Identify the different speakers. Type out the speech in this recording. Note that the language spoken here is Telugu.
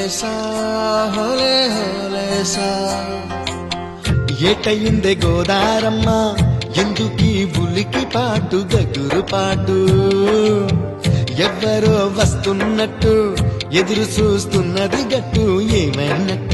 Speaker 1: హోలేసా హోలే హోలేసా ఏటయిందే గోదారమ్మ ఎందుకీ ఉలికి పాటు గగురు పాటు ఎవ్వరో వస్తున్నట్టు ఎదురు చూస్తున్నది గట్టు ఏమైనట్టు